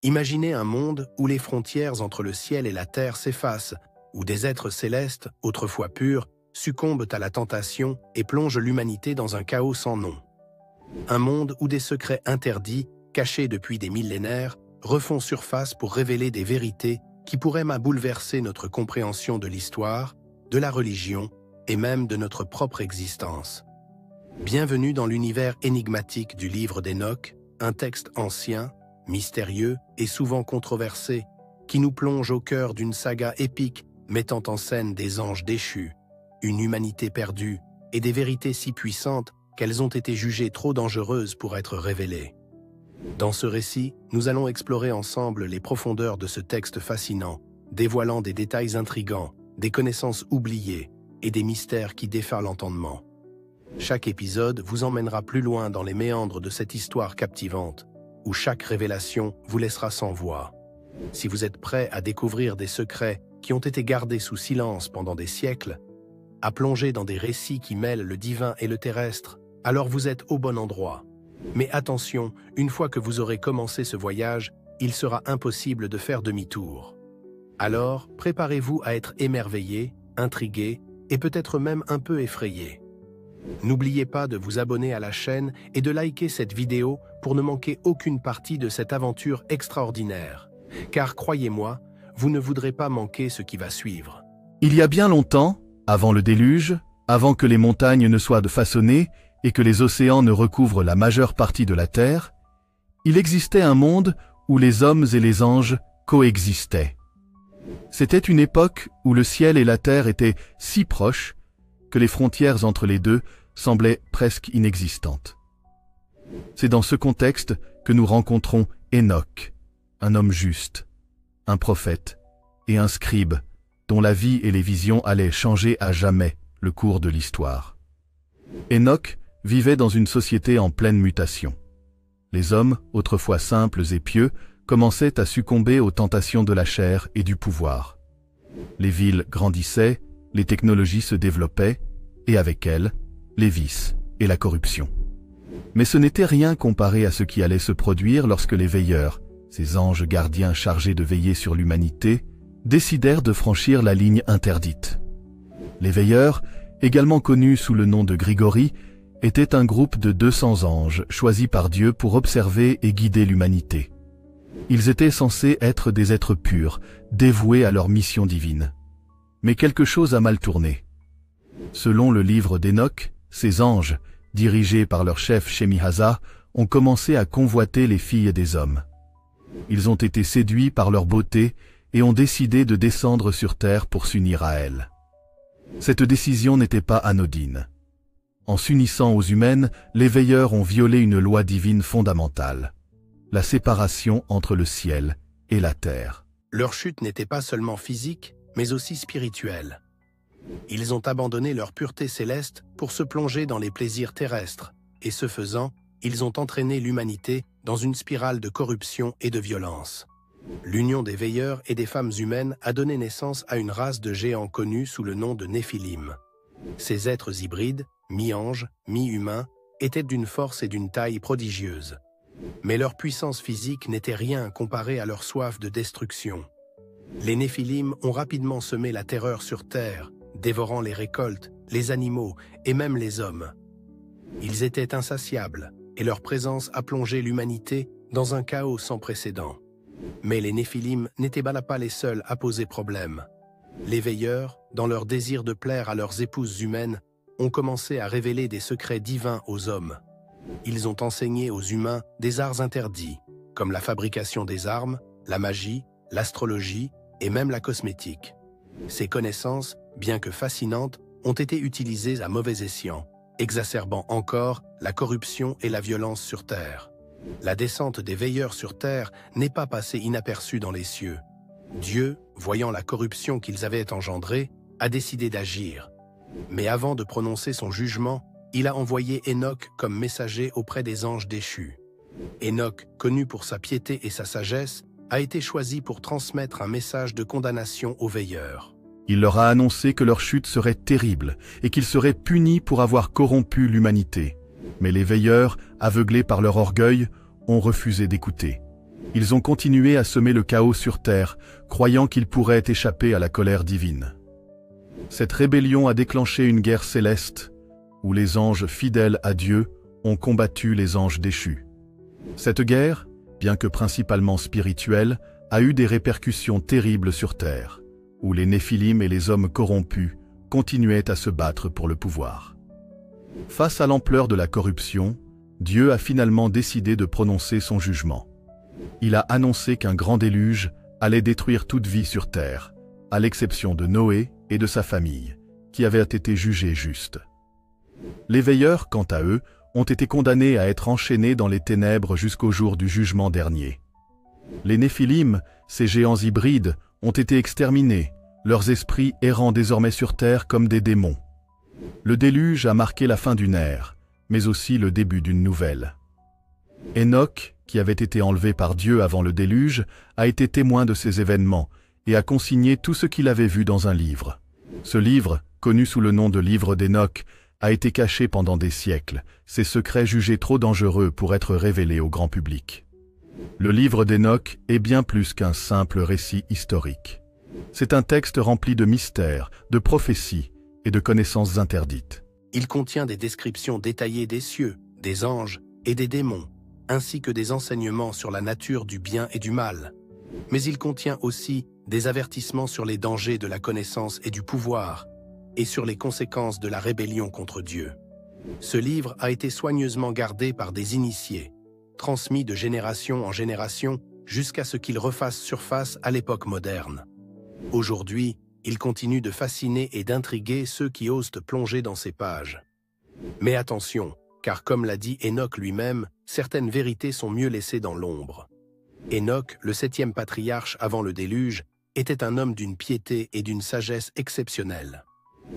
Imaginez un monde où les frontières entre le ciel et la terre s'effacent, où des êtres célestes, autrefois purs, succombent à la tentation et plongent l'humanité dans un chaos sans nom. Un monde où des secrets interdits, cachés depuis des millénaires, refont surface pour révéler des vérités qui pourraient bouleverser notre compréhension de l'histoire, de la religion et même de notre propre existence. Bienvenue dans l'univers énigmatique du livre d'Enoch, un texte ancien, mystérieux et souvent controversé, qui nous plonge au cœur d'une saga épique mettant en scène des anges déchus, une humanité perdue et des vérités si puissantes qu'elles ont été jugées trop dangereuses pour être révélées. Dans ce récit, nous allons explorer ensemble les profondeurs de ce texte fascinant, dévoilant des détails intrigants, des connaissances oubliées et des mystères qui défient l'entendement. Chaque épisode vous emmènera plus loin dans les méandres de cette histoire captivante, où chaque révélation vous laissera sans voix. Si vous êtes prêt à découvrir des secrets qui ont été gardés sous silence pendant des siècles, à plonger dans des récits qui mêlent le divin et le terrestre, alors vous êtes au bon endroit. Mais attention, une fois que vous aurez commencé ce voyage, il sera impossible de faire demi-tour. Alors, préparez-vous à être émerveillé, intrigué et peut-être même un peu effrayé. N'oubliez pas de vous abonner à la chaîne et de liker cette vidéo pour ne manquer aucune partie de cette aventure extraordinaire. Car croyez-moi, vous ne voudrez pas manquer ce qui va suivre. Il y a bien longtemps, avant le déluge, avant que les montagnes ne soient façonnées et que les océans ne recouvrent la majeure partie de la terre, il existait un monde où les hommes et les anges coexistaient. C'était une époque où le ciel et la terre étaient si proches que les frontières entre les deux semblaient presque inexistantes. C'est dans ce contexte que nous rencontrons Enoch, un homme juste, un prophète et un scribe dont la vie et les visions allaient changer à jamais le cours de l'histoire. Enoch vivait dans une société en pleine mutation. Les hommes, autrefois simples et pieux, commençaient à succomber aux tentations de la chair et du pouvoir. Les villes grandissaient, les technologies se développaient, et avec elles, les vices et la corruption. Mais ce n'était rien comparé à ce qui allait se produire lorsque les veilleurs, ces anges gardiens chargés de veiller sur l'humanité, décidèrent de franchir la ligne interdite. Les veilleurs, également connus sous le nom de Grigory, étaient un groupe de 200 anges choisis par Dieu pour observer et guider l'humanité. Ils étaient censés être des êtres purs, dévoués à leur mission divine. Mais quelque chose a mal tourné. Selon le livre d'Enoch, ces anges, dirigés par leur chef Shemihaza, ont commencé à convoiter les filles des hommes. Ils ont été séduits par leur beauté et ont décidé de descendre sur terre pour s'unir à elles. Cette décision n'était pas anodine. En s'unissant aux humaines, les veilleurs ont violé une loi divine fondamentale, la séparation entre le ciel et la terre. Leur chute n'était pas seulement physique, mais aussi spirituelle. Ils ont abandonné leur pureté céleste pour se plonger dans les plaisirs terrestres, et ce faisant, ils ont entraîné l'humanité dans une spirale de corruption et de violence. L'union des veilleurs et des femmes humaines a donné naissance à une race de géants connus sous le nom de Néphilim. Ces êtres hybrides, mi-anges, mi-humains, étaient d'une force et d'une taille prodigieuse. Mais leur puissance physique n'était rien comparée à leur soif de destruction. Les Néphilim ont rapidement semé la terreur sur terre, dévorant les récoltes, les animaux et même les hommes. Ils étaient insatiables, et leur présence a plongé l'humanité dans un chaos sans précédent. Mais les Néphilim n'étaient pas les seuls à poser problème. Les veilleurs, dans leur désir de plaire à leurs épouses humaines, ont commencé à révéler des secrets divins aux hommes. Ils ont enseigné aux humains des arts interdits, comme la fabrication des armes, la magie, l'astrologie et même la cosmétique. Ces connaissances, bien que fascinantes, ont été utilisées à mauvais escient, exacerbant encore la corruption et la violence sur Terre. La descente des veilleurs sur Terre n'est pas passée inaperçue dans les cieux. Dieu, voyant la corruption qu'ils avaient engendrée, a décidé d'agir. Mais avant de prononcer son jugement, il a envoyé Enoch comme messager auprès des anges déchus. Enoch, connu pour sa piété et sa sagesse, a été choisi pour transmettre un message de condamnation aux veilleurs. Il leur a annoncé que leur chute serait terrible et qu'ils seraient punis pour avoir corrompu l'humanité. Mais les veilleurs, aveuglés par leur orgueil, ont refusé d'écouter. Ils ont continué à semer le chaos sur terre, croyant qu'ils pourraient échapper à la colère divine. Cette rébellion a déclenché une guerre céleste, où les anges fidèles à Dieu ont combattu les anges déchus. Cette guerre, bien que principalement spirituelle, a eu des répercussions terribles sur terre, où les Néphilim et les hommes corrompus continuaient à se battre pour le pouvoir. Face à l'ampleur de la corruption, Dieu a finalement décidé de prononcer son jugement. Il a annoncé qu'un grand déluge allait détruire toute vie sur terre, à l'exception de Noé et de sa famille, qui avaient été jugés justes. Les veilleurs, quant à eux, ont été condamnés à être enchaînés dans les ténèbres jusqu'au jour du jugement dernier. Les Néphilim, ces géants hybrides, ont été exterminés, leurs esprits errant désormais sur terre comme des démons. Le déluge a marqué la fin d'une ère, mais aussi le début d'une nouvelle. Enoch, qui avait été enlevé par Dieu avant le déluge, a été témoin de ces événements et a consigné tout ce qu'il avait vu dans un livre. Ce livre, connu sous le nom de livre d'Enoch, a été caché pendant des siècles, ses secrets jugés trop dangereux pour être révélés au grand public. Le livre d'Enoch est bien plus qu'un simple récit historique. C'est un texte rempli de mystères, de prophéties et de connaissances interdites. Il contient des descriptions détaillées des cieux, des anges et des démons, ainsi que des enseignements sur la nature du bien et du mal. Mais il contient aussi des avertissements sur les dangers de la connaissance et du pouvoir, et sur les conséquences de la rébellion contre Dieu. Ce livre a été soigneusement gardé par des initiés, transmis de génération en génération jusqu'à ce qu'il refasse surface à l'époque moderne. Aujourd'hui, il continue de fasciner et d'intriguer ceux qui osent plonger dans ces pages. Mais attention, car comme l'a dit Enoch lui-même, certaines vérités sont mieux laissées dans l'ombre. Enoch, le 7e patriarche avant le déluge, était un homme d'une piété et d'une sagesse exceptionnelles.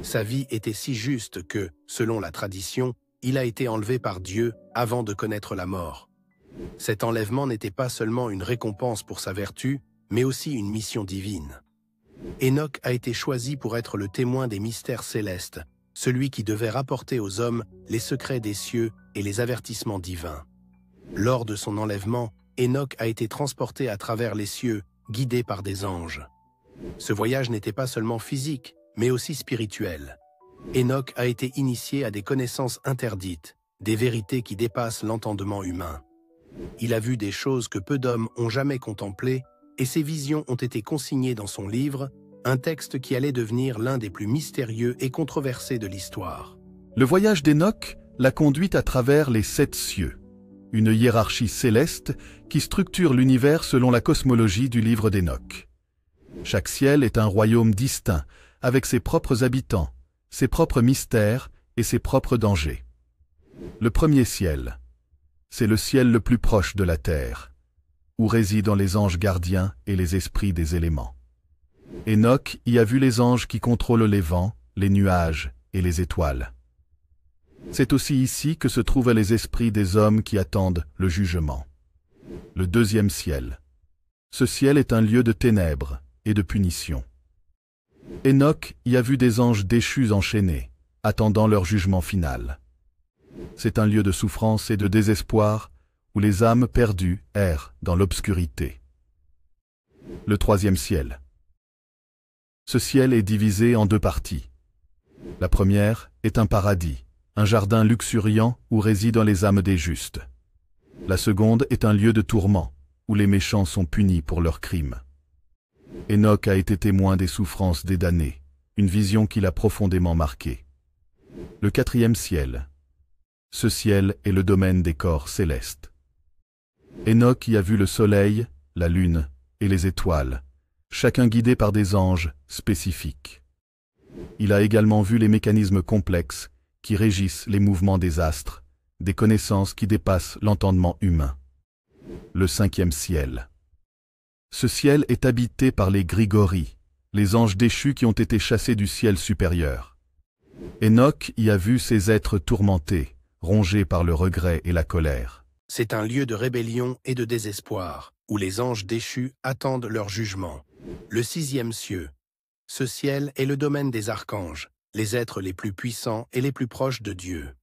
Sa vie était si juste que, selon la tradition, il a été enlevé par Dieu avant de connaître la mort. Cet enlèvement n'était pas seulement une récompense pour sa vertu, mais aussi une mission divine. Enoch a été choisi pour être le témoin des mystères célestes, celui qui devait rapporter aux hommes les secrets des cieux et les avertissements divins. Lors de son enlèvement, Enoch a été transporté à travers les cieux, guidé par des anges. Ce voyage n'était pas seulement physique, mais aussi spirituel. Enoch a été initié à des connaissances interdites, des vérités qui dépassent l'entendement humain. Il a vu des choses que peu d'hommes ont jamais contemplées, et ces visions ont été consignées dans son livre, un texte qui allait devenir l'un des plus mystérieux et controversés de l'histoire. Le voyage d'Enoch l'a conduit à travers les 7 cieux, une hiérarchie céleste qui structure l'univers selon la cosmologie du livre d'Enoch. Chaque ciel est un royaume distinct, avec ses propres habitants, ses propres mystères et ses propres dangers. Le premier ciel, c'est le ciel le plus proche de la terre, où résident les anges gardiens et les esprits des éléments. Enoch y a vu les anges qui contrôlent les vents, les nuages et les étoiles. C'est aussi ici que se trouvent les esprits des hommes qui attendent le jugement. Le deuxième ciel. Ce ciel est un lieu de ténèbres et de punition. Enoch y a vu des anges déchus enchaînés, attendant leur jugement final. C'est un lieu de souffrance et de désespoir où les âmes perdues errent dans l'obscurité. Le troisième ciel. Ce ciel est divisé en 2 parties. La première est un paradis, un jardin luxuriant où résident les âmes des justes. La seconde est un lieu de tourment, où les méchants sont punis pour leurs crimes. Enoch a été témoin des souffrances des damnés, une vision qui l'a profondément marqué. Le quatrième ciel. Ce ciel est le domaine des corps célestes. Enoch y a vu le soleil, la lune et les étoiles, chacun guidé par des anges spécifiques. Il a également vu les mécanismes complexes qui régissent les mouvements des astres, des connaissances qui dépassent l'entendement humain. Le cinquième ciel. Ce ciel est habité par les Grigoris, les anges déchus qui ont été chassés du ciel supérieur. Enoch y a vu ces êtres tourmentés, rongés par le regret et la colère. C'est un lieu de rébellion et de désespoir, où les anges déchus attendent leur jugement. Le 6e cieux. Ce ciel est le domaine des archanges, les êtres les plus puissants et les plus proches de Dieu.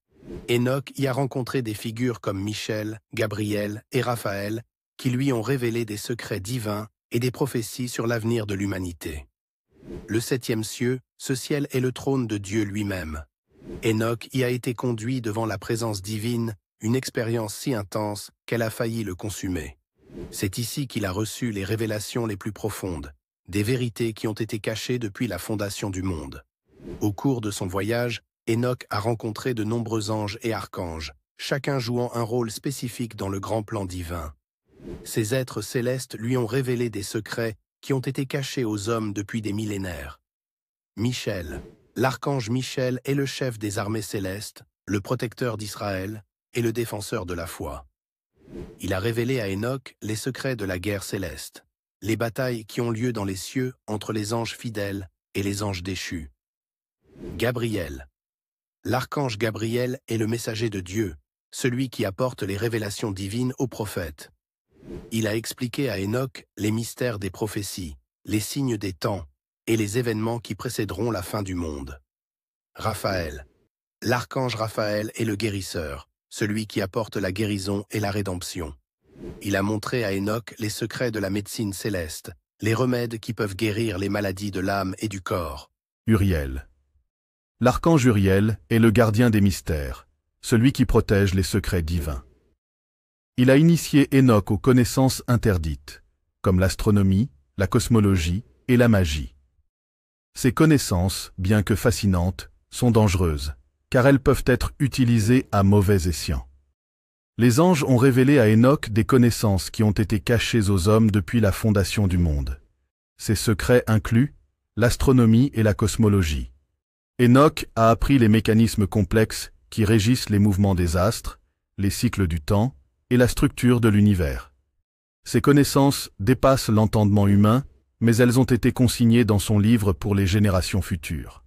Enoch y a rencontré des figures comme Michel, Gabriel et Raphaël, qui lui ont révélé des secrets divins et des prophéties sur l'avenir de l'humanité. Le 7e cieux, ce ciel est le trône de Dieu lui-même. Enoch y a été conduit devant la présence divine, une expérience si intense qu'elle a failli le consumer. C'est ici qu'il a reçu les révélations les plus profondes, des vérités qui ont été cachées depuis la fondation du monde. Au cours de son voyage, Enoch a rencontré de nombreux anges et archanges, chacun jouant un rôle spécifique dans le grand plan divin. Ces êtres célestes lui ont révélé des secrets qui ont été cachés aux hommes depuis des millénaires. Michel, l'archange Michel est le chef des armées célestes, le protecteur d'Israël et le défenseur de la foi. Il a révélé à Enoch les secrets de la guerre céleste, les batailles qui ont lieu dans les cieux entre les anges fidèles et les anges déchus. Gabriel. L'archange Gabriel est le messager de Dieu, celui qui apporte les révélations divines aux prophètes. Il a expliqué à Enoch les mystères des prophéties, les signes des temps et les événements qui précéderont la fin du monde. Raphaël. L'archange Raphaël est le guérisseur, celui qui apporte la guérison et la rédemption. Il a montré à Enoch les secrets de la médecine céleste, les remèdes qui peuvent guérir les maladies de l'âme et du corps. Uriel. L'archange Uriel est le gardien des mystères, celui qui protège les secrets divins. Il a initié Enoch aux connaissances interdites, comme l'astronomie, la cosmologie et la magie. Ces connaissances, bien que fascinantes, sont dangereuses, car elles peuvent être utilisées à mauvais escient. Les anges ont révélé à Enoch des connaissances qui ont été cachées aux hommes depuis la fondation du monde. Ces secrets incluent l'astronomie et la cosmologie. Enoch a appris les mécanismes complexes qui régissent les mouvements des astres, les cycles du temps et la structure de l'univers. Ces connaissances dépassent l'entendement humain, mais elles ont été consignées dans son livre pour les générations futures.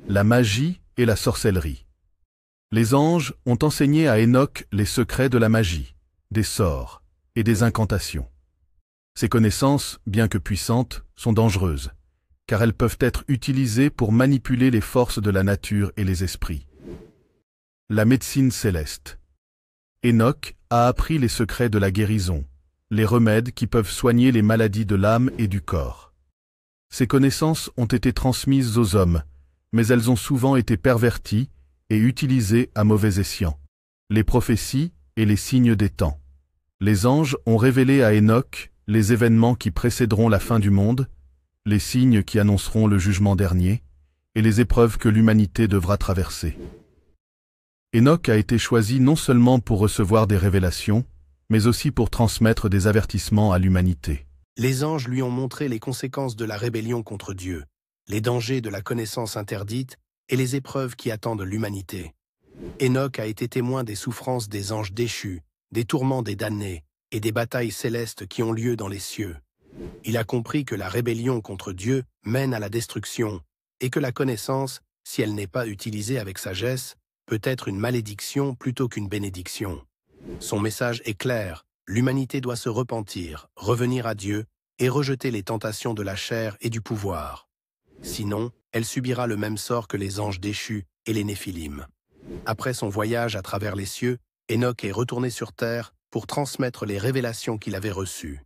La magie et la sorcellerie. Les anges ont enseigné à Enoch les secrets de la magie, des sorts et des incantations. Ces connaissances, bien que puissantes, sont dangereuses, car elles peuvent être utilisées pour manipuler les forces de la nature et les esprits. La médecine céleste. Enoch a appris les secrets de la guérison, les remèdes qui peuvent soigner les maladies de l'âme et du corps. Ces connaissances ont été transmises aux hommes, mais elles ont souvent été perverties et utilisées à mauvais escient. Les prophéties et les signes des temps. Les anges ont révélé à Enoch les événements qui précéderont la fin du monde, les signes qui annonceront le jugement dernier, et les épreuves que l'humanité devra traverser. Enoch a été choisi non seulement pour recevoir des révélations, mais aussi pour transmettre des avertissements à l'humanité. Les anges lui ont montré les conséquences de la rébellion contre Dieu, les dangers de la connaissance interdite et les épreuves qui attendent l'humanité. Enoch a été témoin des souffrances des anges déchus, des tourments des damnés et des batailles célestes qui ont lieu dans les cieux. Il a compris que la rébellion contre Dieu mène à la destruction et que la connaissance, si elle n'est pas utilisée avec sagesse, peut être une malédiction plutôt qu'une bénédiction. Son message est clair, l'humanité doit se repentir, revenir à Dieu et rejeter les tentations de la chair et du pouvoir. Sinon, elle subira le même sort que les anges déchus et les Néphilim. Après son voyage à travers les cieux, Enoch est retourné sur terre pour transmettre les révélations qu'il avait reçues.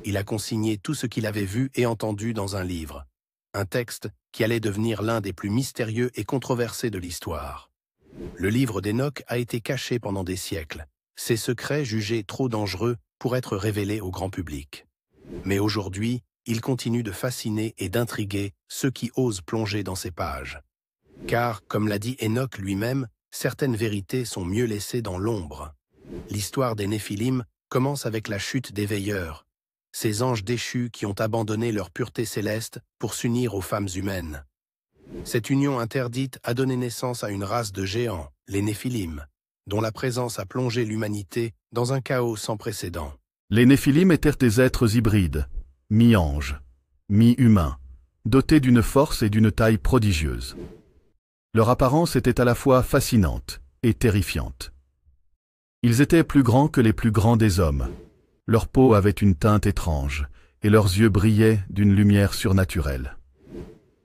Il a consigné tout ce qu'il avait vu et entendu dans un livre, un texte qui allait devenir l'un des plus mystérieux et controversés de l'histoire. Le livre d'Enoch a été caché pendant des siècles, ses secrets jugés trop dangereux pour être révélés au grand public. Mais aujourd'hui, il continue de fasciner et d'intriguer ceux qui osent plonger dans ces pages. Car, comme l'a dit Enoch lui-même, certaines vérités sont mieux laissées dans l'ombre. L'histoire des Néphilim commence avec la chute des veilleurs, ces anges déchus qui ont abandonné leur pureté céleste pour s'unir aux femmes humaines. Cette union interdite a donné naissance à une race de géants, les Néphilim, dont la présence a plongé l'humanité dans un chaos sans précédent. Les Néphilim étaient des êtres hybrides, mi-anges, mi-humains, dotés d'une force et d'une taille prodigieuse. Leur apparence était à la fois fascinante et terrifiante. Ils étaient plus grands que les plus grands des hommes. Leur peau avait une teinte étrange, et leurs yeux brillaient d'une lumière surnaturelle.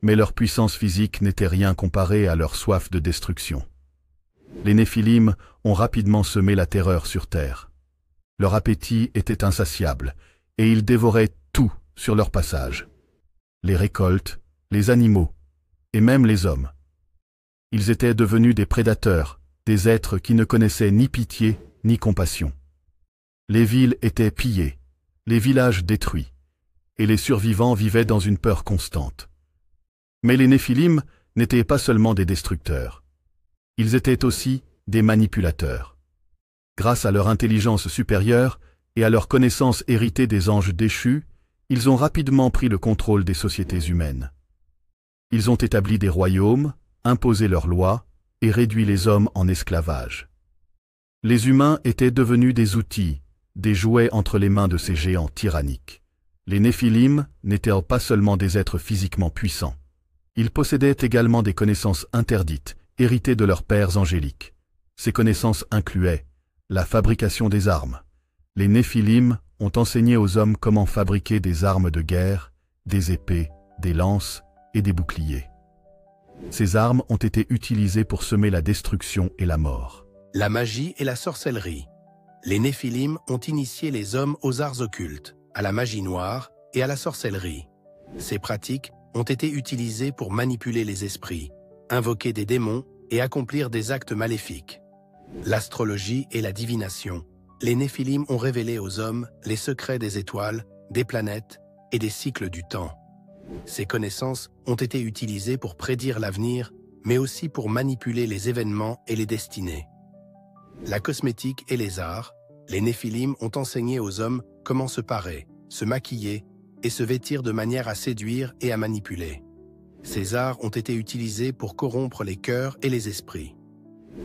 Mais leur puissance physique n'était rien comparée à leur soif de destruction. Les Néphilim ont rapidement semé la terreur sur terre. Leur appétit était insatiable, et ils dévoraient tout sur leur passage. Les récoltes, les animaux, et même les hommes. Ils étaient devenus des prédateurs, des êtres qui ne connaissaient ni pitié ni compassion. Les villes étaient pillées, les villages détruits, et les survivants vivaient dans une peur constante. Mais les Néphilim n'étaient pas seulement des destructeurs. Ils étaient aussi des manipulateurs. Grâce à leur intelligence supérieure et à leur connaissance héritée des anges déchus, ils ont rapidement pris le contrôle des sociétés humaines. Ils ont établi des royaumes, imposé leurs lois et réduit les hommes en esclavage. Les humains étaient devenus des outils, des jouets entre les mains de ces géants tyranniques. Les Néphilim n'étaient pas seulement des êtres physiquement puissants. Ils possédaient également des connaissances interdites, héritées de leurs pères angéliques. Ces connaissances incluaient la fabrication des armes. Les Néphilim ont enseigné aux hommes comment fabriquer des armes de guerre, des épées, des lances et des boucliers. Ces armes ont été utilisées pour semer la destruction et la mort. La magie et la sorcellerie. Les Néphilim ont initié les hommes aux arts occultes, à la magie noire et à la sorcellerie. Ces pratiques ont été utilisées pour manipuler les esprits, invoquer des démons et accomplir des actes maléfiques. L'astrologie et la divination. Les Néphilim ont révélé aux hommes les secrets des étoiles, des planètes et des cycles du temps. Ces connaissances ont été utilisées pour prédire l'avenir, mais aussi pour manipuler les événements et les destinées. La cosmétique et les arts. Les Néphilim ont enseigné aux hommes comment se parer, se maquiller et se vêtir de manière à séduire et à manipuler. Ces arts ont été utilisés pour corrompre les cœurs et les esprits.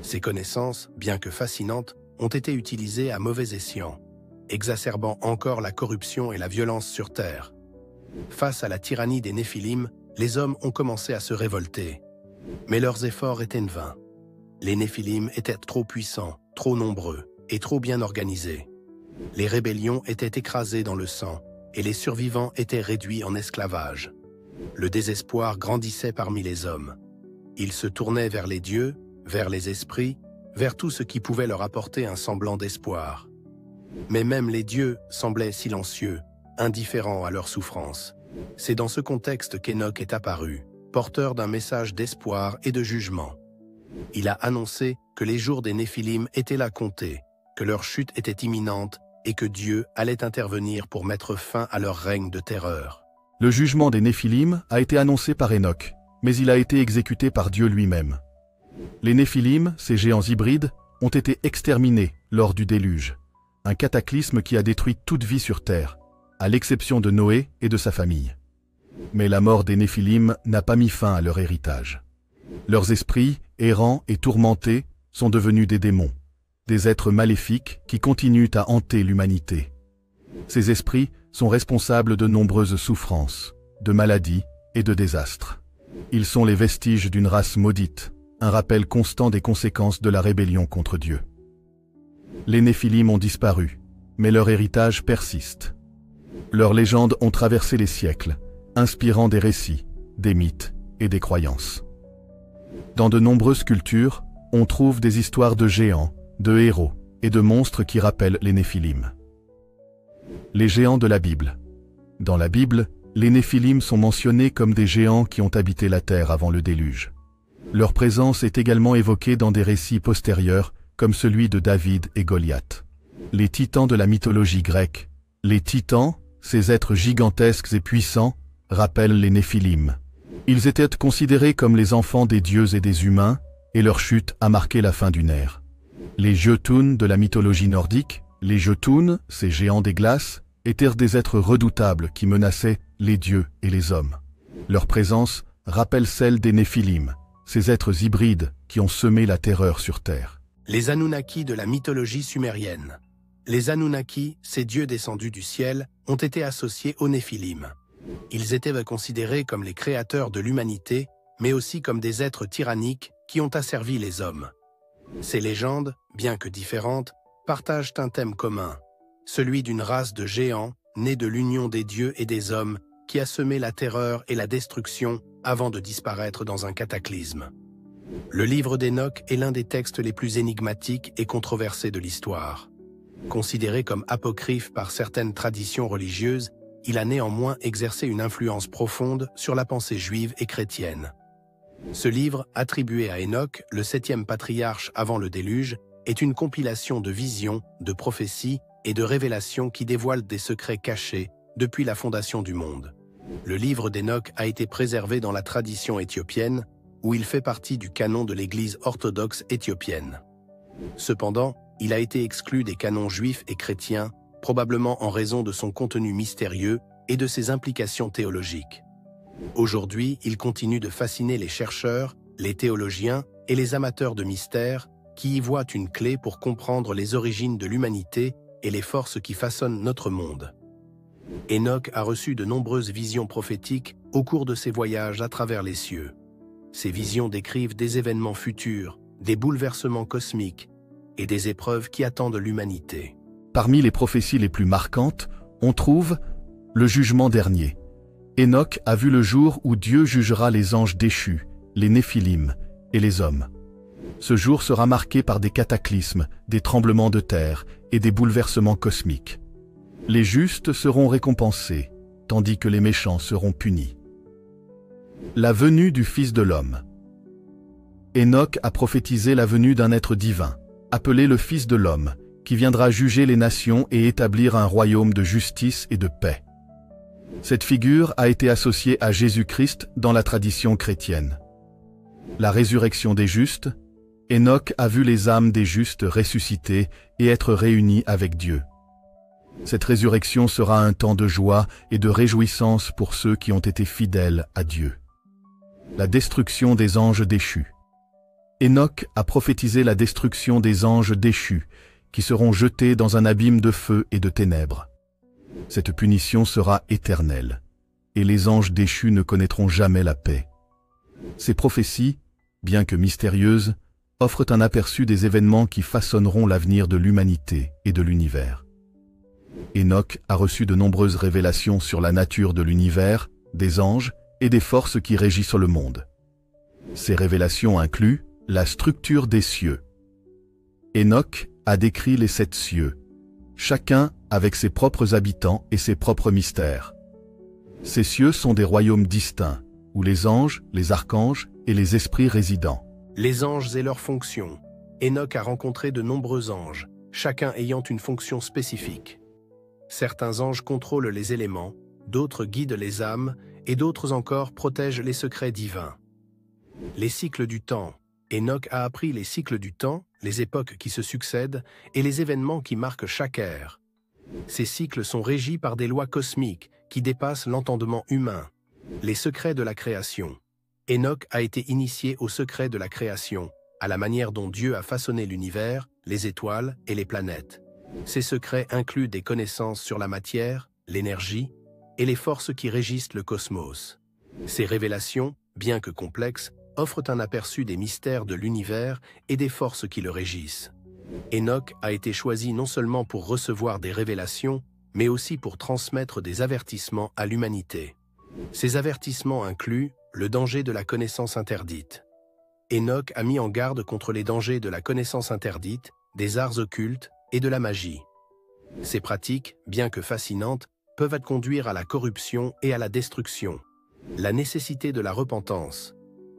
Ces connaissances, bien que fascinantes, ont été utilisées à mauvais escient, exacerbant encore la corruption et la violence sur Terre. Face à la tyrannie des Néphilim, les hommes ont commencé à se révolter. Mais leurs efforts étaient vains. Les Néphilim étaient trop puissants, trop nombreux et trop bien organisés. Les rébellions étaient écrasées dans le sang et les survivants étaient réduits en esclavage. Le désespoir grandissait parmi les hommes. Ils se tournaient vers les dieux, vers les esprits, vers tout ce qui pouvait leur apporter un semblant d'espoir. Mais même les dieux semblaient silencieux, indifférents à leur souffrance. C'est dans ce contexte qu'Enoch est apparu, porteur d'un message d'espoir et de jugement. Il a annoncé que les jours des Néphilim étaient là comptés, que leur chute était imminente et que Dieu allait intervenir pour mettre fin à leur règne de terreur. Le jugement des Néphilim a été annoncé par Enoch, mais il a été exécuté par Dieu lui-même. Les Néphilim, ces géants hybrides, ont été exterminés lors du déluge, un cataclysme qui a détruit toute vie sur Terre, à l'exception de Noé et de sa famille. Mais la mort des Néphilim n'a pas mis fin à leur héritage. Leurs esprits, errants et tourmentés, sont devenus des démons, des êtres maléfiques qui continuent à hanter l'humanité. Ces esprits sont responsables de nombreuses souffrances, de maladies et de désastres. Ils sont les vestiges d'une race maudite, un rappel constant des conséquences de la rébellion contre Dieu. Les Néphilim ont disparu, mais leur héritage persiste. Leurs légendes ont traversé les siècles, inspirant des récits, des mythes et des croyances. Dans de nombreuses cultures, on trouve des histoires de géants, de héros et de monstres qui rappellent les Néphilim. Les géants de la Bible. Dans la Bible, les Néphilim sont mentionnés comme des géants qui ont habité la terre avant le déluge. Leur présence est également évoquée dans des récits postérieurs, comme celui de David et Goliath. Les titans de la mythologie grecque. Les titans, ces êtres gigantesques et puissants, rappellent les Néphilim. Ils étaient considérés comme les enfants des dieux et des humains, et leur chute a marqué la fin d'une ère. Les Jötunn de la mythologie nordique. Les Jötunn, ces géants des glaces, étaient des êtres redoutables qui menaçaient les dieux et les hommes. Leur présence rappelle celle des Néphilim, ces êtres hybrides qui ont semé la terreur sur Terre. Les Anunnaki de la mythologie sumérienne. Les Anunnaki, ces dieux descendus du ciel, ont été associés aux Néphilim. Ils étaient considérés comme les créateurs de l'humanité, mais aussi comme des êtres tyranniques qui ont asservi les hommes. Ces légendes, bien que différentes, partagent un thème commun, celui d'une race de géants née de l'union des dieux et des hommes qui a semé la terreur et la destruction avant de disparaître dans un cataclysme. Le livre d'Enoch est l'un des textes les plus énigmatiques et controversés de l'histoire. Considéré comme apocryphe par certaines traditions religieuses, il a néanmoins exercé une influence profonde sur la pensée juive et chrétienne. Ce livre, attribué à Enoch, le 7e patriarche avant le déluge, est une compilation de visions, de prophéties et de révélations qui dévoilent des secrets cachés depuis la fondation du monde. Le livre d'Enoch a été préservé dans la tradition éthiopienne, où il fait partie du canon de l'Église orthodoxe éthiopienne. Cependant, il a été exclu des canons juifs et chrétiens, probablement en raison de son contenu mystérieux et de ses implications théologiques. Aujourd'hui, il continue de fasciner les chercheurs, les théologiens et les amateurs de mystères qui y voient une clé pour comprendre les origines de l'humanité et les forces qui façonnent notre monde. Enoch a reçu de nombreuses visions prophétiques au cours de ses voyages à travers les cieux. Ces visions décrivent des événements futurs, des bouleversements cosmiques et des épreuves qui attendent l'humanité. Parmi les prophéties les plus marquantes, on trouve le jugement dernier. Enoch a vu le jour où Dieu jugera les anges déchus, les Néphilim et les hommes. Ce jour sera marqué par des cataclysmes, des tremblements de terre et des bouleversements cosmiques. Les justes seront récompensés, tandis que les méchants seront punis. La venue du Fils de l'homme. Enoch a prophétisé la venue d'un être divin, appelé le Fils de l'homme, qui viendra juger les nations et établir un royaume de justice et de paix. Cette figure a été associée à Jésus-Christ dans la tradition chrétienne. La résurrection des justes. Enoch a vu les âmes des justes ressusciter et être réunies avec Dieu. Cette résurrection sera un temps de joie et de réjouissance pour ceux qui ont été fidèles à Dieu. La destruction des anges déchus. Enoch a prophétisé la destruction des anges déchus, qui seront jetés dans un abîme de feu et de ténèbres. Cette punition sera éternelle, et les anges déchus ne connaîtront jamais la paix. Ces prophéties, bien que mystérieuses, offrent un aperçu des événements qui façonneront l'avenir de l'humanité et de l'univers. Enoch a reçu de nombreuses révélations sur la nature de l'univers, des anges et des forces qui régissent le monde. Ces révélations incluent la structure des cieux. Enoch a décrit les 7 cieux, chacun avec ses propres habitants et ses propres mystères. Ces cieux sont des royaumes distincts, où les anges, les archanges et les esprits résident. Les anges et leurs fonctions. Enoch a rencontré de nombreux anges, chacun ayant une fonction spécifique. Certains anges contrôlent les éléments, d'autres guident les âmes, et d'autres encore protègent les secrets divins. Les cycles du temps. Enoch a appris les cycles du temps, les époques qui se succèdent, et les événements qui marquent chaque ère. Ces cycles sont régis par des lois cosmiques qui dépassent l'entendement humain. Les secrets de la création. Enoch a été initié aux secrets de la création, à la manière dont Dieu a façonné l'univers, les étoiles et les planètes. Ces secrets incluent des connaissances sur la matière, l'énergie et les forces qui régissent le cosmos. Ces révélations, bien que complexes, offrent un aperçu des mystères de l'univers et des forces qui le régissent. Enoch a été choisi non seulement pour recevoir des révélations, mais aussi pour transmettre des avertissements à l'humanité. Ces avertissements incluent le danger de la connaissance interdite. Enoch a mis en garde contre les dangers de la connaissance interdite, des arts occultes et de la magie. Ces pratiques, bien que fascinantes, peuvent conduire à la corruption et à la destruction. La nécessité de la repentance.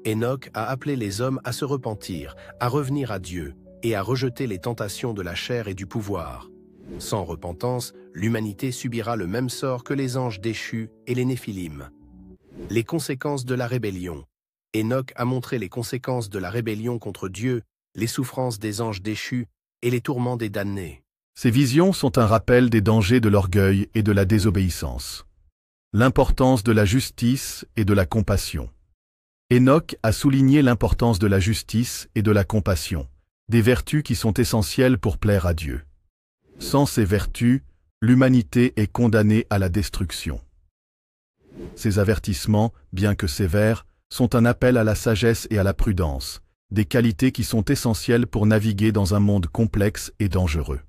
Enoch a appelé les hommes à se repentir, à revenir à Dieu et à rejeter les tentations de la chair et du pouvoir. Sans repentance, l'humanité subira le même sort que les anges déchus et les Néphilim. Les conséquences de la rébellion. Enoch a montré les conséquences de la rébellion contre Dieu, les souffrances des anges déchus et les tourments des damnés. Ces visions sont un rappel des dangers de l'orgueil et de la désobéissance. L'importance de la justice et de la compassion. Enoch a souligné l'importance de la justice et de la compassion, des vertus qui sont essentielles pour plaire à Dieu. Sans ces vertus, l'humanité est condamnée à la destruction. Ces avertissements, bien que sévères, sont un appel à la sagesse et à la prudence, des qualités qui sont essentielles pour naviguer dans un monde complexe et dangereux.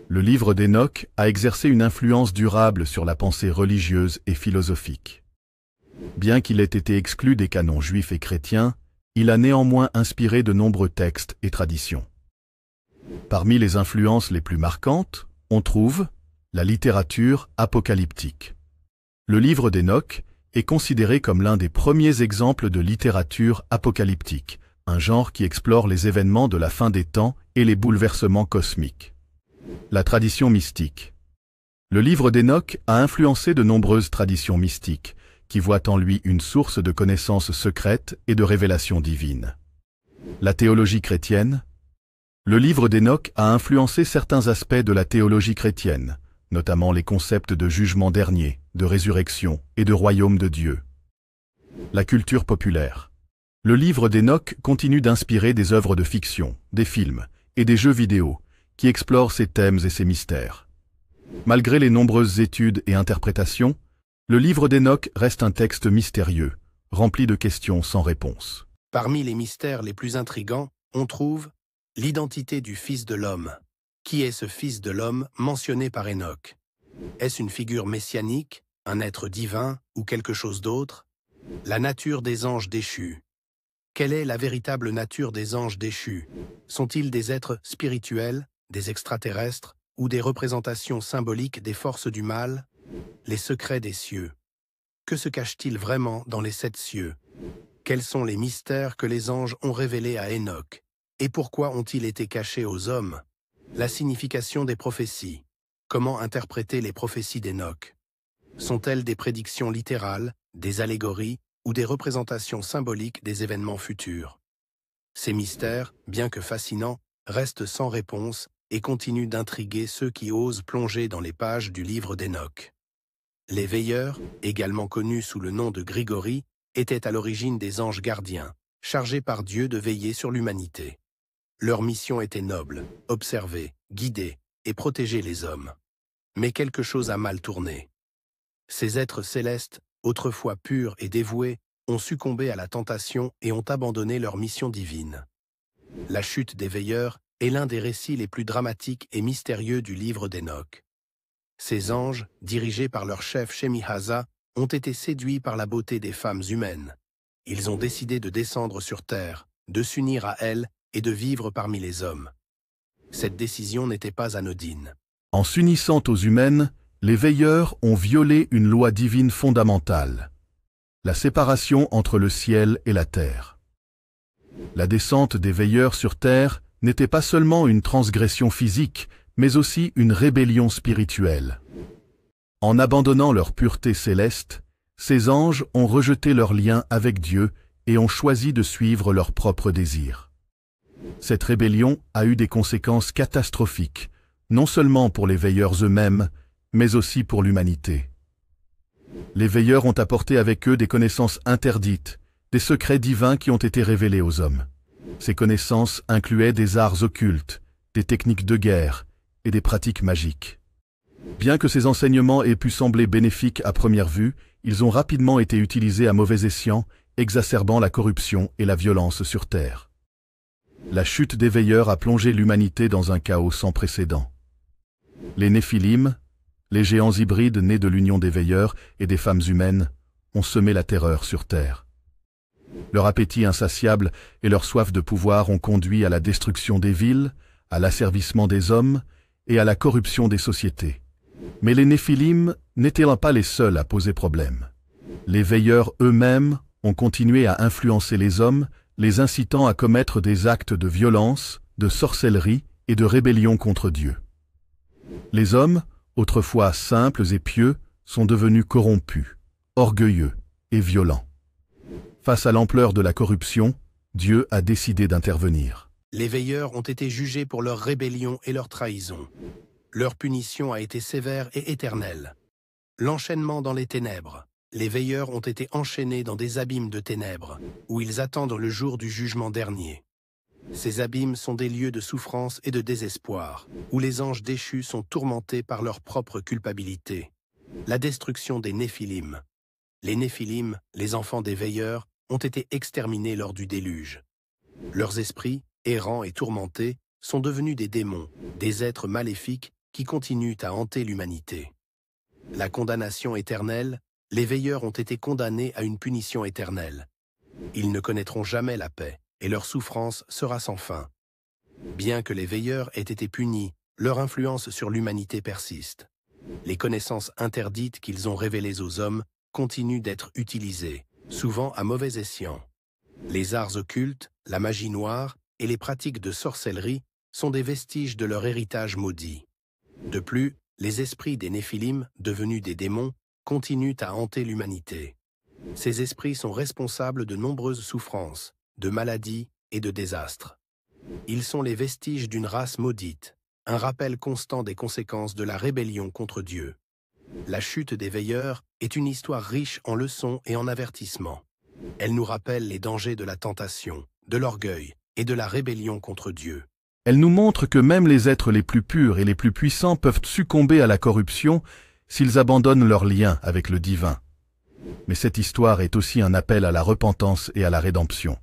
Le livre d'Enoch a exercé une influence durable sur la pensée religieuse et philosophique. Bien qu'il ait été exclu des canons juifs et chrétiens, il a néanmoins inspiré de nombreux textes et traditions. Parmi les influences les plus marquantes, on trouve la littérature apocalyptique. Le livre d'Enoch est considéré comme l'un des premiers exemples de littérature apocalyptique, un genre qui explore les événements de la fin des temps et les bouleversements cosmiques. La tradition mystique. Le livre d'Enoch a influencé de nombreuses traditions mystiques, qui voient en lui une source de connaissances secrètes et de révélations divines. La théologie chrétienne. Le livre d'Enoch a influencé certains aspects de la théologie chrétienne, notamment les concepts de jugement dernier, de résurrection et de royaume de Dieu. La culture populaire. Le livre d'Enoch continue d'inspirer des œuvres de fiction, des films et des jeux vidéo qui explorent ces thèmes et ces mystères. Malgré les nombreuses études et interprétations, le livre d'Enoch reste un texte mystérieux, rempli de questions sans réponse. Parmi les mystères les plus intrigants, on trouve l'identité du Fils de l'homme. Qui est ce Fils de l'homme mentionné par Enoch? Est-ce une figure messianique, un être divin ou quelque chose d'autre? La nature des anges déchus. Quelle est la véritable nature des anges déchus? Sont-ils des êtres spirituels, des extraterrestres ou des représentations symboliques des forces du mal? Les secrets des cieux. Que se cache-t-il vraiment dans les 7 cieux? Quels sont les mystères que les anges ont révélés à Enoch? Et pourquoi ont-ils été cachés aux hommes? La signification des prophéties. Comment interpréter les prophéties d'Enoch? Sont-elles des prédictions littérales, des allégories ou des représentations symboliques des événements futurs? Ces mystères, bien que fascinants, restent sans réponse et continuent d'intriguer ceux qui osent plonger dans les pages du livre d'Enoch. Les veilleurs, également connus sous le nom de Grigori, étaient à l'origine des anges gardiens, chargés par Dieu de veiller sur l'humanité. Leur mission était noble, observer, guider et protéger les hommes. Mais quelque chose a mal tourné. Ces êtres célestes, autrefois purs et dévoués, ont succombé à la tentation et ont abandonné leur mission divine. La chute des veilleurs est l'un des récits les plus dramatiques et mystérieux du livre d'Enoch. Ces anges, dirigés par leur chef Shemihaza, ont été séduits par la beauté des femmes humaines. Ils ont décidé de descendre sur terre, de s'unir à elles et de vivre parmi les hommes. Cette décision n'était pas anodine. En s'unissant aux humaines, les veilleurs ont violé une loi divine fondamentale, la séparation entre le ciel et la terre. La descente des veilleurs sur terre n'était pas seulement une transgression physique, mais aussi une rébellion spirituelle. En abandonnant leur pureté céleste, ces anges ont rejeté leur lien avec Dieu et ont choisi de suivre leurs propres désirs. Cette rébellion a eu des conséquences catastrophiques, non seulement pour les veilleurs eux-mêmes, mais aussi pour l'humanité. Les veilleurs ont apporté avec eux des connaissances interdites, des secrets divins qui ont été révélés aux hommes. Ces connaissances incluaient des arts occultes, des techniques de guerre et des pratiques magiques. Bien que ces enseignements aient pu sembler bénéfiques à première vue, ils ont rapidement été utilisés à mauvais escient, exacerbant la corruption et la violence sur Terre. La chute des veilleurs a plongé l'humanité dans un chaos sans précédent. Les Néphilim, les géants hybrides nés de l'union des veilleurs et des femmes humaines, ont semé la terreur sur Terre. Leur appétit insatiable et leur soif de pouvoir ont conduit à la destruction des villes, à l'asservissement des hommes et à la corruption des sociétés. Mais les Néphilim n'étaient pas les seuls à poser problème. Les veilleurs eux-mêmes ont continué à influencer les hommes, les incitant à commettre des actes de violence, de sorcellerie et de rébellion contre Dieu. Les hommes, autrefois simples et pieux, sont devenus corrompus, orgueilleux et violents. Face à l'ampleur de la corruption, Dieu a décidé d'intervenir. Les veilleurs ont été jugés pour leur rébellion et leur trahison. Leur punition a été sévère et éternelle. L'enchaînement dans les ténèbres. Les veilleurs ont été enchaînés dans des abîmes de ténèbres, où ils attendent le jour du jugement dernier. Ces abîmes sont des lieux de souffrance et de désespoir, où les anges déchus sont tourmentés par leur propre culpabilité. La destruction des Néphilim. Les Néphilim, les enfants des veilleurs, ont été exterminés lors du déluge. Leurs esprits, errants et tourmentés, sont devenus des démons, des êtres maléfiques qui continuent à hanter l'humanité. La condamnation éternelle, les veilleurs ont été condamnés à une punition éternelle. Ils ne connaîtront jamais la paix, et leur souffrance sera sans fin. Bien que les veilleurs aient été punis, leur influence sur l'humanité persiste. Les connaissances interdites qu'ils ont révélées aux hommes continuent d'être utilisées, souvent à mauvais escient. Les arts occultes, la magie noire et les pratiques de sorcellerie sont des vestiges de leur héritage maudit. De plus, les esprits des Néphilim, devenus des démons, continuent à hanter l'humanité. Ces esprits sont responsables de nombreuses souffrances, de maladies et de désastres. Ils sont les vestiges d'une race maudite, un rappel constant des conséquences de la rébellion contre Dieu. La chute des veilleurs est une histoire riche en leçons et en avertissements. Elle nous rappelle les dangers de la tentation, de l'orgueil et de la rébellion contre Dieu. Elle nous montre que même les êtres les plus purs et les plus puissants peuvent succomber à la corruption s'ils abandonnent leur lien avec le divin. Mais cette histoire est aussi un appel à la repentance et à la rédemption.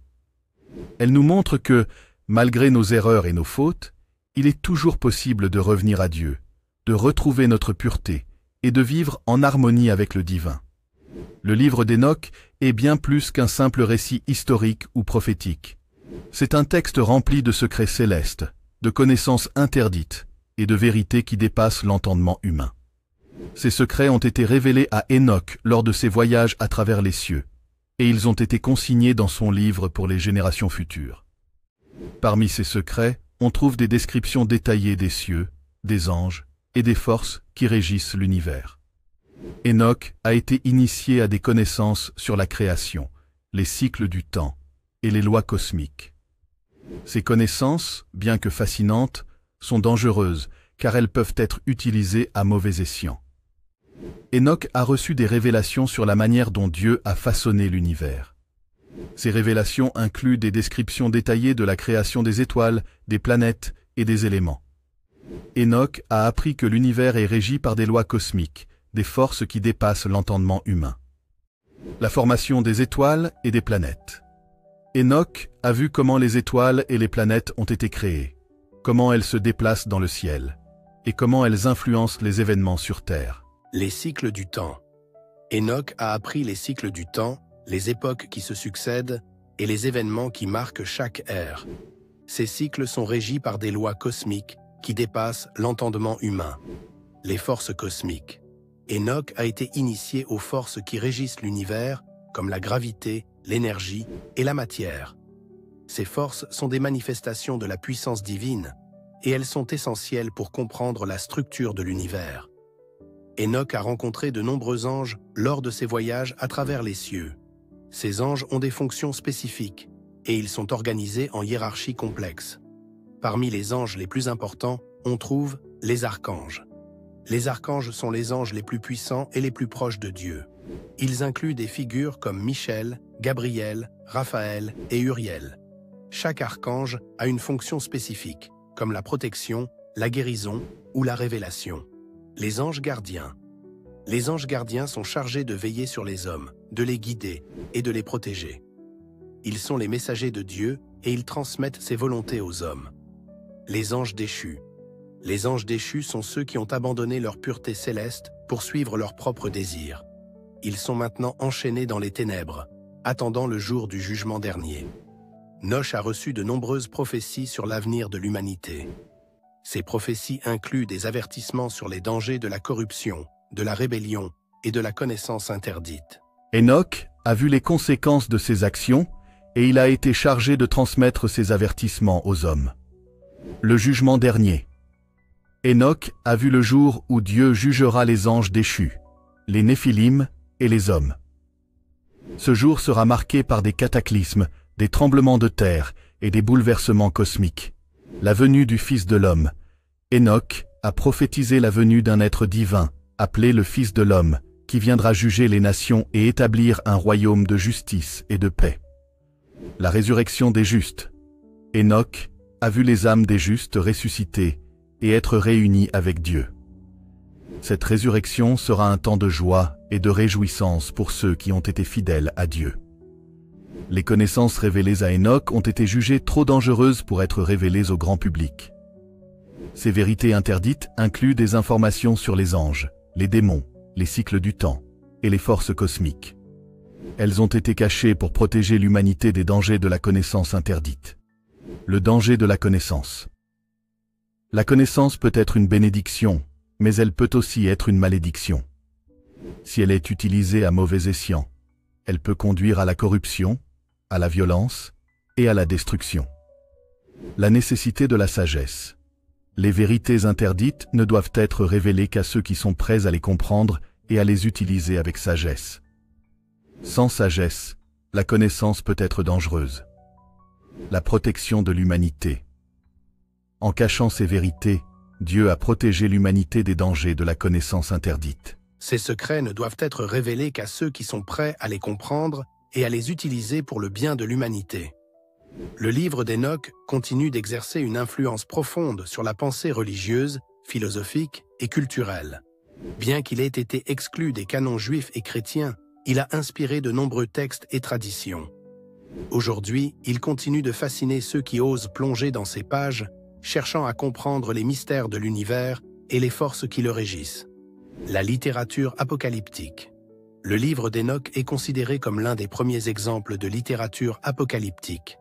Elle nous montre que, malgré nos erreurs et nos fautes, il est toujours possible de revenir à Dieu, de retrouver notre pureté et de vivre en harmonie avec le divin. Le livre d'Enoch est bien plus qu'un simple récit historique ou prophétique. C'est un texte rempli de secrets célestes, de connaissances interdites et de vérités qui dépassent l'entendement humain. Ces secrets ont été révélés à Enoch lors de ses voyages à travers les cieux, et ils ont été consignés dans son livre pour les générations futures. Parmi ces secrets, on trouve des descriptions détaillées des cieux, des anges et des forces qui régissent l'univers. Enoch a été initié à des connaissances sur la création, les cycles du temps et les lois cosmiques. Ces connaissances, bien que fascinantes, sont dangereuses car elles peuvent être utilisées à mauvais escient. Enoch a reçu des révélations sur la manière dont Dieu a façonné l'univers. Ces révélations incluent des descriptions détaillées de la création des étoiles, des planètes et des éléments. Enoch a appris que l'univers est régi par des lois cosmiques, des forces qui dépassent l'entendement humain. La formation des étoiles et des planètes. Enoch a vu comment les étoiles et les planètes ont été créées, comment elles se déplacent dans le ciel, et comment elles influencent les événements sur Terre. Les cycles du temps. Enoch a appris les cycles du temps, les époques qui se succèdent et les événements qui marquent chaque ère. Ces cycles sont régis par des lois cosmiques qui dépassent l'entendement humain, les forces cosmiques. Enoch a été initié aux forces qui régissent l'univers, comme la gravité, l'énergie et la matière. Ces forces sont des manifestations de la puissance divine, et elles sont essentielles pour comprendre la structure de l'univers. Enoch a rencontré de nombreux anges lors de ses voyages à travers les cieux. Ces anges ont des fonctions spécifiques, et ils sont organisés en hiérarchies complexes. Parmi les anges les plus importants, on trouve les archanges. Les archanges sont les anges les plus puissants et les plus proches de Dieu. Ils incluent des figures comme Michel, Gabriel, Raphaël et Uriel. Chaque archange a une fonction spécifique, comme la protection, la guérison ou la révélation. Les anges gardiens. Les anges gardiens sont chargés de veiller sur les hommes, de les guider et de les protéger. Ils sont les messagers de Dieu et ils transmettent ses volontés aux hommes. Les anges déchus. Les anges déchus sont ceux qui ont abandonné leur pureté céleste pour suivre leurs propres désirs. Ils sont maintenant enchaînés dans les ténèbres, attendant le jour du jugement dernier. Noch a reçu de nombreuses prophéties sur l'avenir de l'humanité. Ces prophéties incluent des avertissements sur les dangers de la corruption, de la rébellion et de la connaissance interdite. Enoch a vu les conséquences de ses actions et il a été chargé de transmettre ces avertissements aux hommes. Le jugement dernier. Enoch a vu le jour où Dieu jugera les anges déchus, les Néphilim et les hommes. Ce jour sera marqué par des cataclysmes, des tremblements de terre et des bouleversements cosmiques. La venue du Fils de l'homme. Enoch a prophétisé la venue d'un être divin, appelé le Fils de l'homme, qui viendra juger les nations et établir un royaume de justice et de paix. La résurrection des justes. Enoch a vu les âmes des justes ressusciter et être réunies avec Dieu. Cette résurrection sera un temps de joie et de réjouissance pour ceux qui ont été fidèles à Dieu. Les connaissances révélées à Enoch ont été jugées trop dangereuses pour être révélées au grand public. Ces vérités interdites incluent des informations sur les anges, les démons, les cycles du temps et les forces cosmiques. Elles ont été cachées pour protéger l'humanité des dangers de la connaissance interdite. Le danger de la connaissance. La connaissance peut être une bénédiction, mais elle peut aussi être une malédiction. Si elle est utilisée à mauvais escient, elle peut conduire à la corruption, à la violence et à la destruction. La nécessité de la sagesse. Les vérités interdites ne doivent être révélées qu'à ceux qui sont prêts à les comprendre et à les utiliser avec sagesse. Sans sagesse, la connaissance peut être dangereuse. La protection de l'humanité. En cachant ces vérités, Dieu a protégé l'humanité des dangers de la connaissance interdite. Ces secrets ne doivent être révélés qu'à ceux qui sont prêts à les comprendre et à les utiliser pour le bien de l'humanité. Le livre d'Hénoch continue d'exercer une influence profonde sur la pensée religieuse, philosophique et culturelle. Bien qu'il ait été exclu des canons juifs et chrétiens, il a inspiré de nombreux textes et traditions. Aujourd'hui, il continue de fasciner ceux qui osent plonger dans ses pages, cherchant à comprendre les mystères de l'univers et les forces qui le régissent. La littérature apocalyptique. Le livre d'Hénoch est considéré comme l'un des premiers exemples de littérature apocalyptique,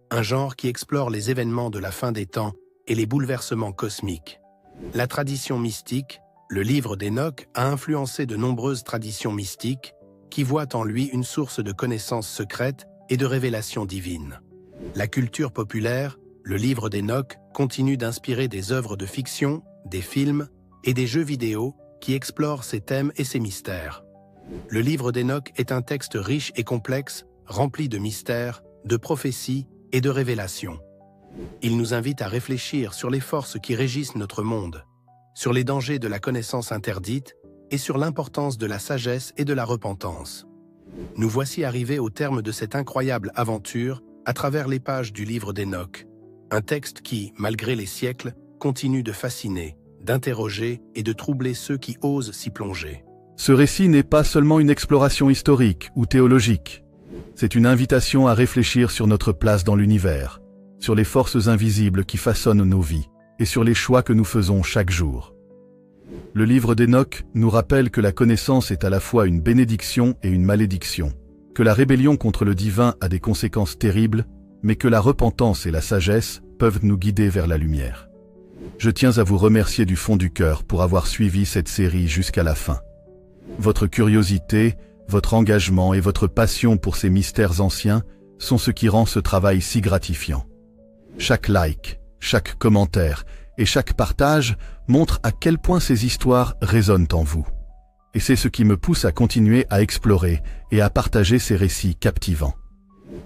un genre qui explore les événements de la fin des temps et les bouleversements cosmiques. La tradition mystique, le livre d'Hénoch a influencé de nombreuses traditions mystiques qui voient en lui une source de connaissances secrètes et de révélations divines. La culture populaire, le livre d'Hénoch continue d'inspirer des œuvres de fiction, des films et des jeux vidéo qui explorent ces thèmes et ces mystères. Le livre d'Hénoch est un texte riche et complexe, rempli de mystères, de prophéties et de révélations. Il nous invite à réfléchir sur les forces qui régissent notre monde, sur les dangers de la connaissance interdite et sur l'importance de la sagesse et de la repentance. Nous voici arrivés au terme de cette incroyable aventure à travers les pages du livre d'Hénoch, un texte qui, malgré les siècles, continue de fasciner, d'interroger et de troubler ceux qui osent s'y plonger. Ce récit n'est pas seulement une exploration historique ou théologique. C'est une invitation à réfléchir sur notre place dans l'univers, sur les forces invisibles qui façonnent nos vies et sur les choix que nous faisons chaque jour. Le livre d'Hénoch nous rappelle que la connaissance est à la fois une bénédiction et une malédiction, que la rébellion contre le divin a des conséquences terribles, mais que la repentance et la sagesse peuvent nous guider vers la lumière. Je tiens à vous remercier du fond du cœur pour avoir suivi cette série jusqu'à la fin. Votre curiosité, votre engagement et votre passion pour ces mystères anciens sont ce qui rend ce travail si gratifiant. Chaque like, chaque commentaire et chaque partage montre à quel point ces histoires résonnent en vous. Et c'est ce qui me pousse à continuer à explorer et à partager ces récits captivants.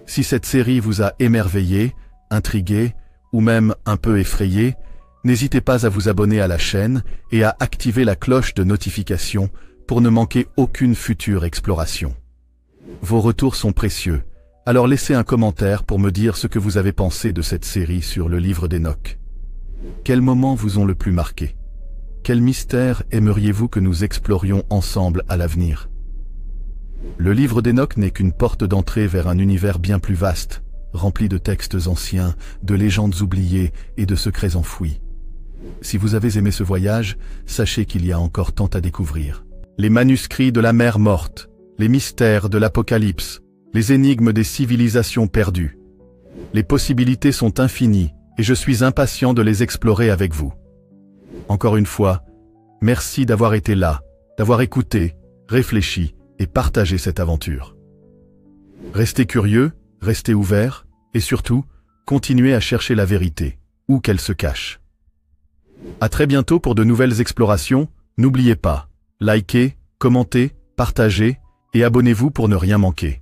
Si cette série vous a émerveillé, intrigué ou même un peu effrayé, n'hésitez pas à vous abonner à la chaîne et à activer la cloche de notification pour ne manquer aucune future exploration. Vos retours sont précieux, alors laissez un commentaire pour me dire ce que vous avez pensé de cette série sur le livre d'Hénoch. Quels moments vous ont le plus marqué? Quel mystère aimeriez-vous que nous explorions ensemble à l'avenir? Le livre d'Hénoch n'est qu'une porte d'entrée vers un univers bien plus vaste, rempli de textes anciens, de légendes oubliées et de secrets enfouis. Si vous avez aimé ce voyage, sachez qu'il y a encore tant à découvrir. Les manuscrits de la mer morte, les mystères de l'Apocalypse, les énigmes des civilisations perdues. Les possibilités sont infinies et je suis impatient de les explorer avec vous. Encore une fois, merci d'avoir été là, d'avoir écouté, réfléchi et partagé cette aventure. Restez curieux, restez ouverts et surtout, continuez à chercher la vérité, où qu'elle se cache. À très bientôt pour de nouvelles explorations, n'oubliez pas, likez, commentez, partagez et abonnez-vous pour ne rien manquer.